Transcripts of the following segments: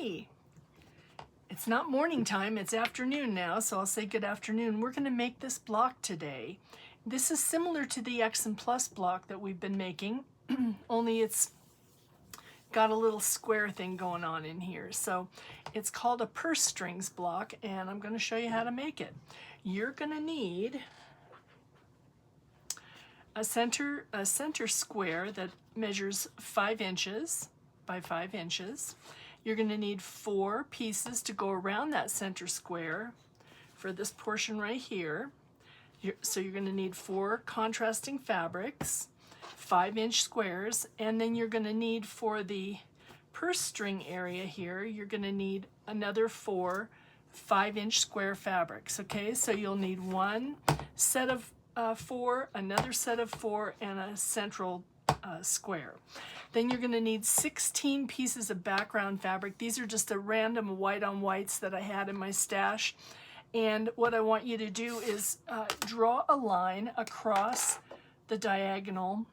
Hey, it's not morning time, it's afternoon now, so I'll say good afternoon. We're going to make this block today. This is similar to the X and Plus block that we've been making, only it's got a little square thing going on in here. So it's called a purse strings block, and I'm going to show you how to make it. You're going to need a center square that measures 5 inches by 5 inches. You're going to need 4 pieces to go around that center square for this portion right here. So you're going to need 4 contrasting fabrics, 5-inch squares, and then you're going to need, for the purse string area here, you're going to need another 4 5-inch square fabrics. Okay, so you'll need one set of 4, another set of 4, and a central square. Then you're going to need 16 pieces of background fabric. These are just a random white on whites that I had in my stash. And what I want you to do is draw a line across the diagonal,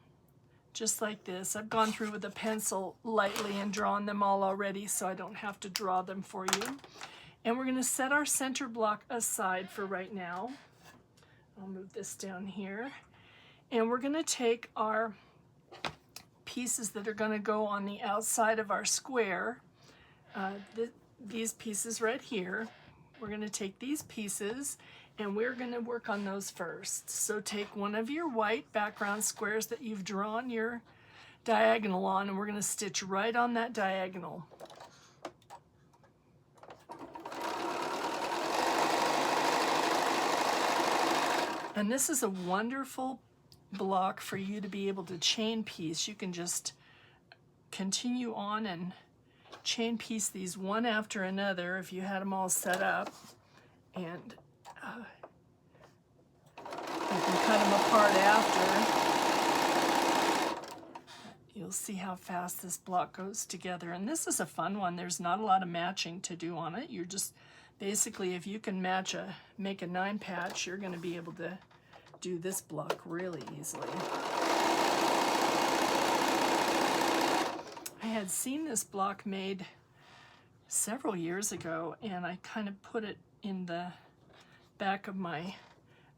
just like this. I've gone through with a pencil lightly and drawn them all already, so I don't have to draw them for you. And we're going to set our center block aside for right now. I'll move this down here. And we're going to take our pieces that are going to go on the outside of our square, these pieces right here. We're going to take these pieces and we're going to work on those first. So take one of your white background squares that you've drawn your diagonal on, and we're going to stitch right on that diagonal. And this is a wonderful block for you to be able to chain piece. You can just continue on and chain piece these one after another if you had them all set up, and you can cut them apart after. You'll see how fast this block goes together, and this is a fun one. There's not a lot of matching to do on it. You're just basically, if you can make a 9 patch, you're going to be able to do this block really easily. I had seen this block made several years ago, and I kind of put it in the back of my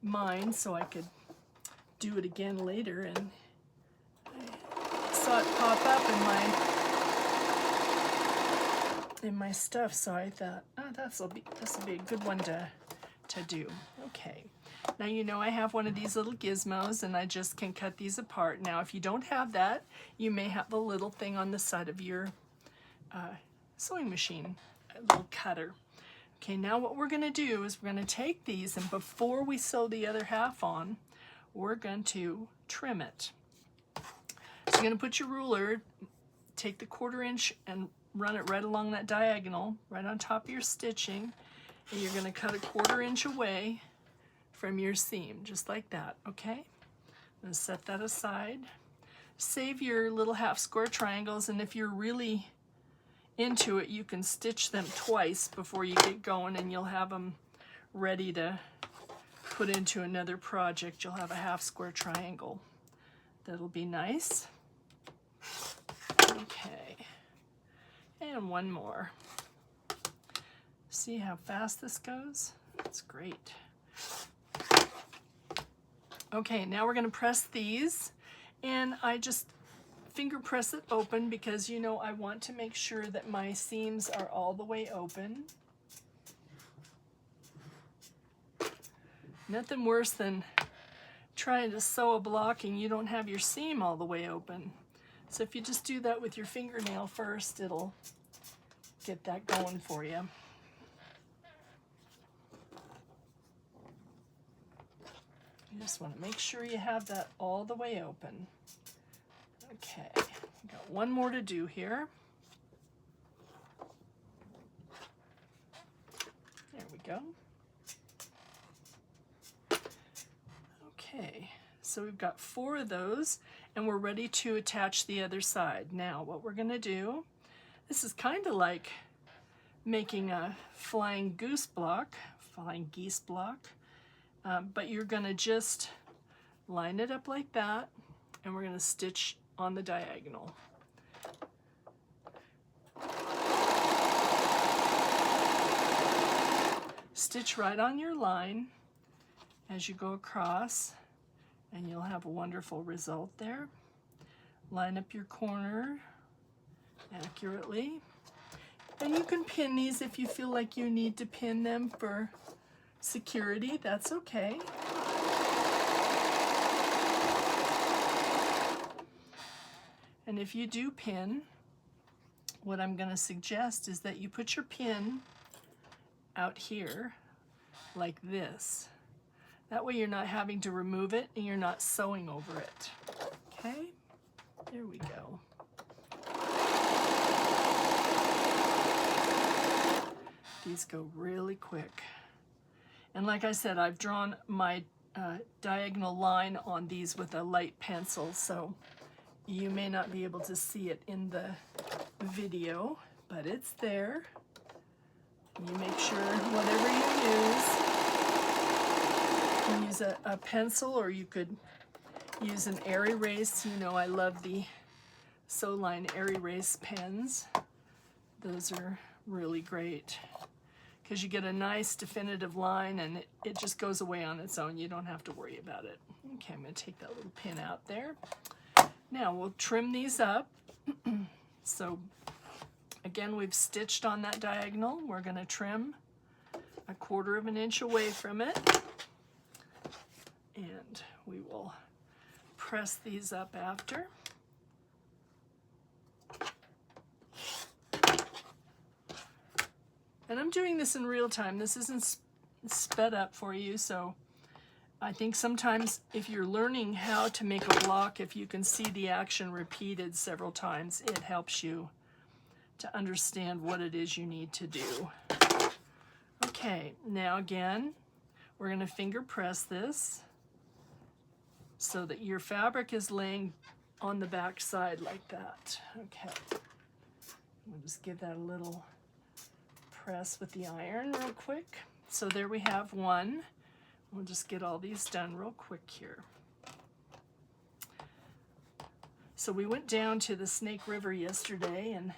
mind so I could do it again later, and I saw it pop up in my stuff, so I thought, oh, this will be a good one to do. Okay. Now you know I have one of these little gizmos, and I just can cut these apart. Now if you don't have that, you may have the little thing on the side of your sewing machine, a little cutter. Okay, now what we're going to do is we're going to take these, and before we sew the other half on, we're going to trim it. So you're going to put your ruler, take the 1/4 inch and run it right along that diagonal, right on top of your stitching, and you're going to cut a 1/4 inch away from your seam, just like that, okay? I'm going to set that aside. Save your little half square triangles, and if you're really into it, you can stitch them twice before you get going, and you'll have them ready to put into another project. You'll have a half square triangle. That'll be nice. Okay, and one more. See how fast this goes? It's great. Okay, now we're going to press these, and I just finger press it open because, you know, I want to make sure that my seams are all the way open. Nothing worse than trying to sew a block and you don't have your seam all the way open. So if you just do that with your fingernail first, it'll get that going for you. You just want to make sure you have that all the way open. Okay, got one more to do here. There we go. Okay, so we've got 4 of those, and we're ready to attach the other side. Now, what we're going to do, this is kind of like making a flying geese block, but you're going to just line it up like that, and we're going to stitch on the diagonal. stitch right on your line as you go across, and you'll have a wonderful result there. Line up your corner accurately. And you can pin these if you feel like you need to pin them for security. That's okay. And if you do pin, what I'm going to suggest is that you put your pin out here like this. That way you're not having to remove it and you're not sewing over it. Okay? There we go. These go really quick. And like I said, I've drawn my diagonal line on these with a light pencil, so you may not be able to see it in the video, but it's there. You make sure whatever you use a pencil, or you could use an air erase. You know, I love the Sew Line air erase pens. Those are really great because you get a nice definitive line and it just goes away on its own. You don't have to worry about it. Okay, I'm going to take that little pin out there. Now we'll trim these up. So again, we've stitched on that diagonal. We're going to trim 1/4 of an inch away from it. And we will press these up after. And I'm doing this in real time. This isn't sped up for you, so I think sometimes if you're learning how to make a block, if you can see the action repeated several times, it helps you to understand what it is you need to do. Okay, now again, we're going to finger press this so that your fabric is laying on the back side like that. Okay, we'll just give that a little press with the iron real quick. So there we have one. We'll just get all these done real quick here. So we went down to the Snake River yesterday and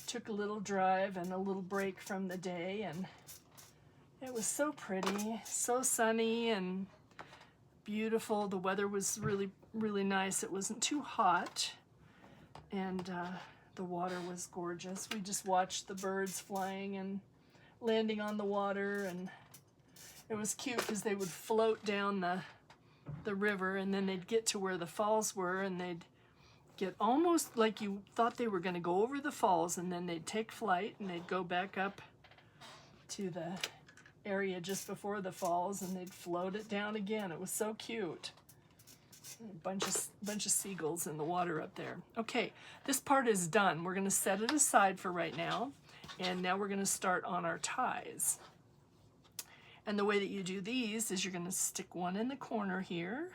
took a little drive and a little break from the day, and it was so pretty, so sunny and beautiful. The weather was really, really nice. It wasn't too hot, and the water was gorgeous. We just watched the birds flying and landing on the water, and it was cute because they would float down the river, and then they'd get to where the falls were, and they'd get almost like you thought they were going to go over the falls, and then they'd take flight and they'd go back up to the area just before the falls, and they'd float it down again. It was so cute. A bunch of seagulls in the water up there. Okay, this part is done. We're going to set it aside for right now, and now we're going to start on our ties. And the way that you do these is you're going to stick one in the corner here,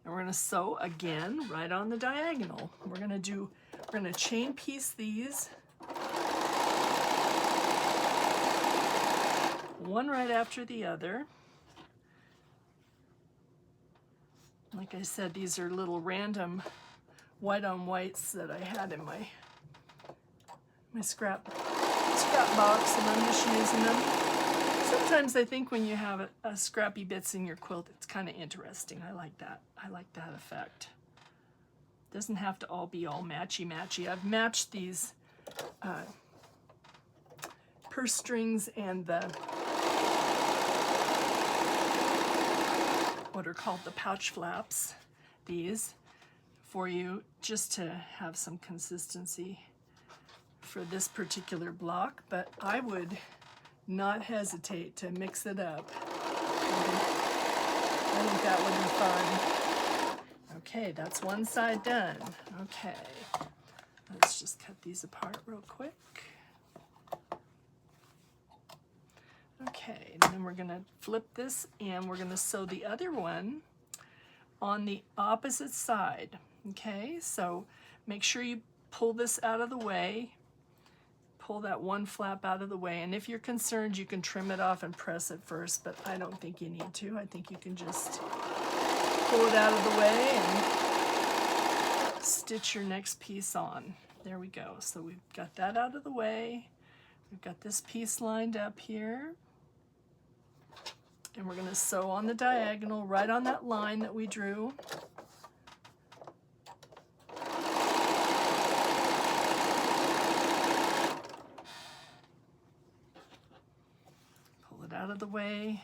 and we're going to sew again right on the diagonal. We're going to chain piece these, one right after the other. Like I said, these are little random white on whites that I had in my scrap box, and I'm just using them. Sometimes I think when you have a scrappy bits in your quilt, it's kind of interesting. I like that. I like that effect. Doesn't have to all be all matchy-matchy. I've matched these purse strings and the what are called the pouch flaps, these, for you just to have some consistency for this particular block, but I would not hesitate to mix it up. I think that would be fun. Okay, that's one side done. Okay, let's just cut these apart real quick. Okay, and then we're going to flip this, and we're going to sew the other one on the opposite side. Okay, so make sure you pull this out of the way, pull that one flap out of the way, and if you're concerned, you can trim it off and press it first, but I don't think you need to. I think you can just pull it out of the way and stitch your next piece on. There we go. So we've got that out of the way. We've got this piece lined up here. And we're going to sew on the diagonal right on that line that we drew. Pull it out of the way,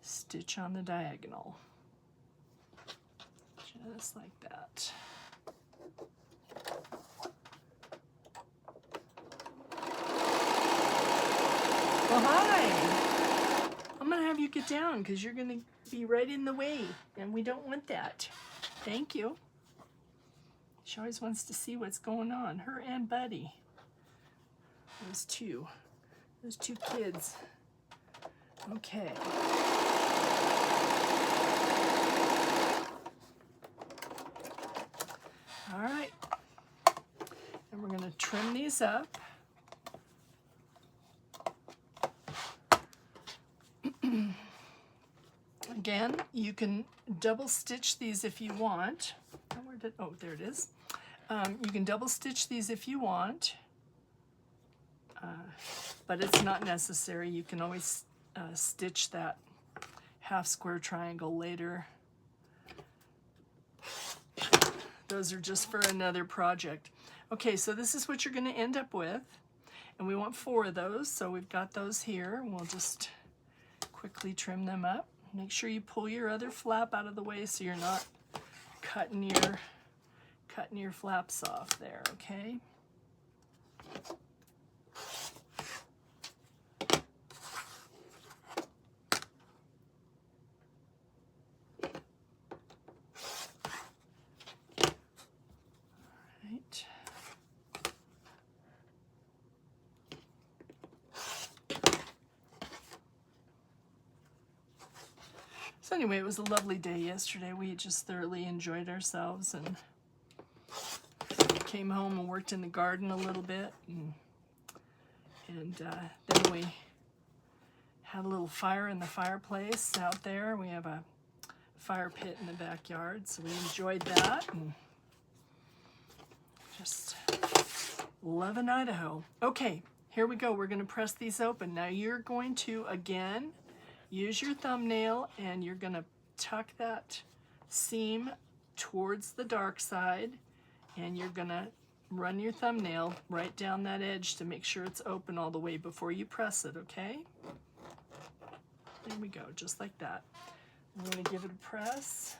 stitch on the diagonal. Just like that. Well, hi. I'm going to have you get down because you're going to be right in the way, and we don't want that. Thank you. She always wants to see what's going on. Her and Buddy. Those two kids. Okay. All right. And we're going to trim these up. Again, you can double stitch these if you want. Oh, there it is. You can double stitch these if you want, but it's not necessary. You can always stitch that half square triangle later. Those are just for another project. Okay, so this is what you're going to end up with, and we want 4 of those, so we've got those here. We'll just quickly trim them up. Make sure you pull your other flap out of the way so you're not cutting your flaps off there, okay? Right. So anyway, it was a lovely day yesterday. We just thoroughly enjoyed ourselves and came home and worked in the garden a little bit, and then we had a little fire in the fireplace out there. We have a fire pit in the backyard, so we enjoyed that and just loving Idaho. Okay, here we go. We're going to press these open. Now you're going to, again, use your thumbnail and you're going to tuck that seam towards the dark side, and you're going to run your thumbnail right down that edge to make sure it's open all the way before you press it, okay? There we go, just like that. I'm going to give it a press.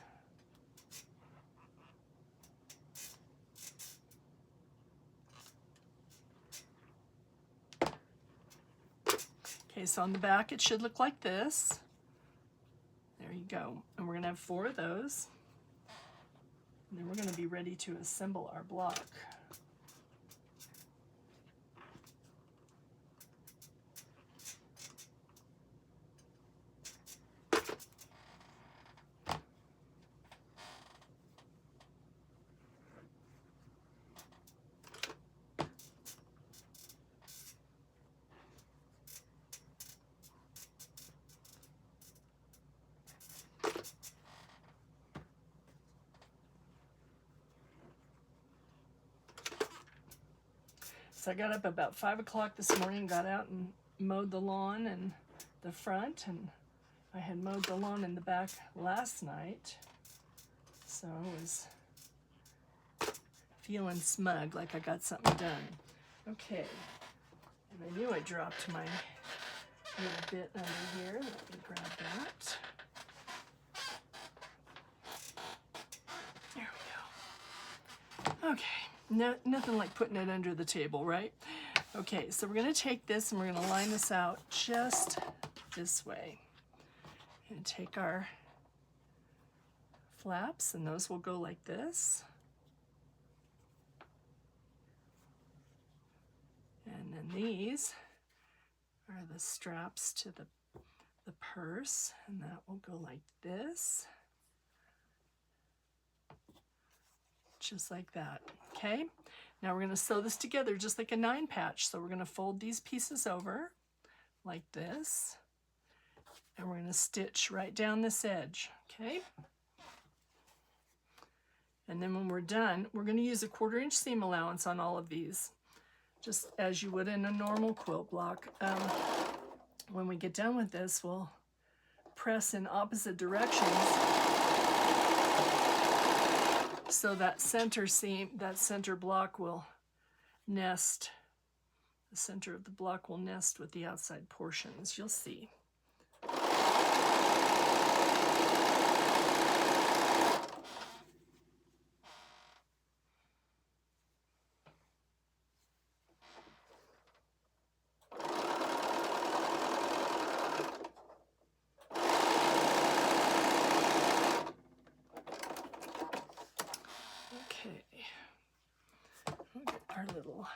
Okay, so on the back it should look like this. There you go. And we're going to have 4 of those. And then we're going to be ready to assemble our block. So I got up about 5 o'clock this morning, got out and mowed the lawn and the front, and I had mowed the lawn in the back last night. So I was feeling smug, like I got something done. Okay, and I knew I dropped my little bit under here. Let me grab that. There we go. Okay. No, nothing like putting it under the table, right? Okay, so we're going to take this and we're going to line this out just this way. And take our flaps, and those will go like this. And then these are the straps to the purse, and that will go like this. Just like that, okay? Now we're going to sew this together just like a 9 patch. So we're going to fold these pieces over like this, and we're going to stitch right down this edge, okay? And then when we're done, we're going to use a 1/4 inch seam allowance on all of these, just as you would in a normal quilt block. When we get done with this, we'll press in opposite directions so that center seam, that center block will nest. The center of the block will nest with the outside portions. You'll see. Okay, we'll get our little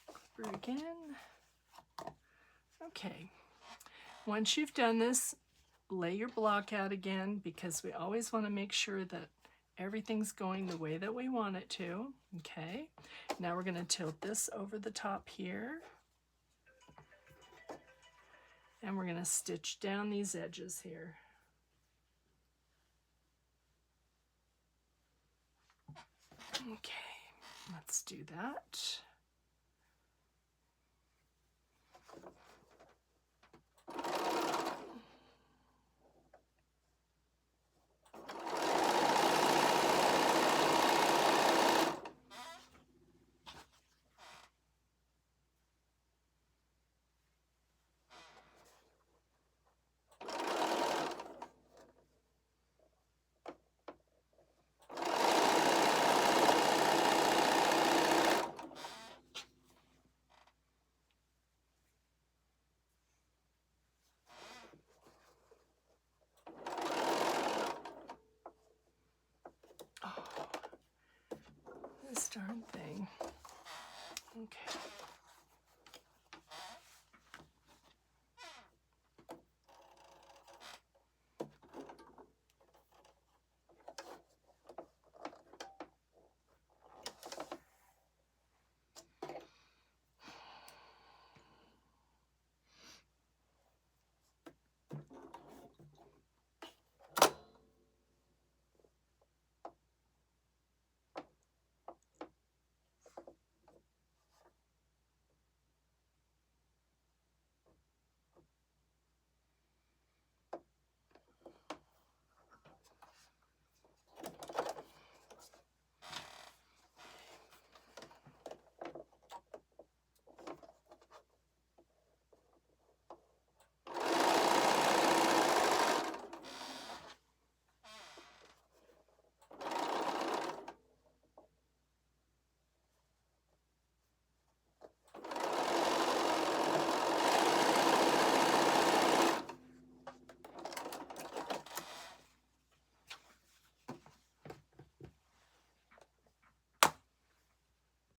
clipper again. Okay, once you've done this, lay your block out again, because we always want to make sure that everything's going the way that we want it to. Okay, now we're going to tilt this over the top here, and we're going to stitch down these edges here. Okay, let's do that. This darn thing. Okay.